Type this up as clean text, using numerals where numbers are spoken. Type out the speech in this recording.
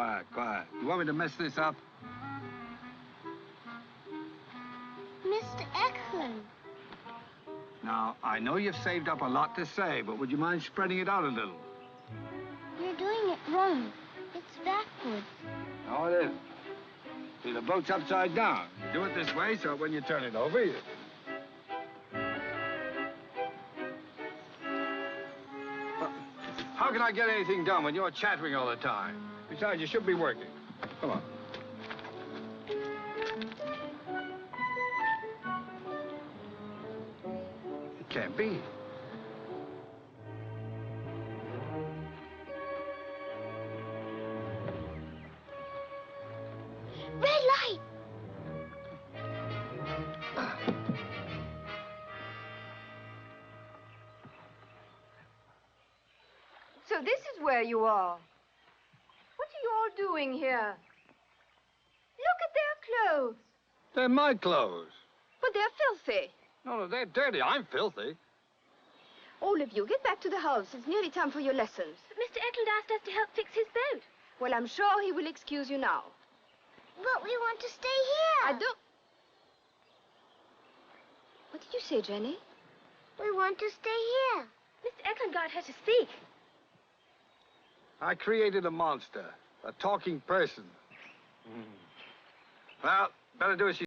quiet, quiet. You want me to mess this up? Mr. Eklund. Now, I know you've saved up a lot to say, but would you mind spreading it out a little? You're doing it wrong. It's backwards. No, it isn't. See, the boat's upside down. You do it this way, so when you turn it over, you... Well, how can I get anything done when you're chattering all the time? Besides, you should be working. Come on. It can't be. Red light! So this is where you are. What are you all doing here? Look at their clothes. They're my clothes. But they're filthy. No, they're dirty. I'm filthy. All of you, get back to the house. It's nearly time for your lessons. But Mr. Eklund asked us to help fix his boat. Well, I'm sure he will excuse you now. But we want to stay here. I don't... What did you say, Jenny? We want to stay here. Mr. Eklund got her to speak. I created a monster, a talking person. Well, better do as she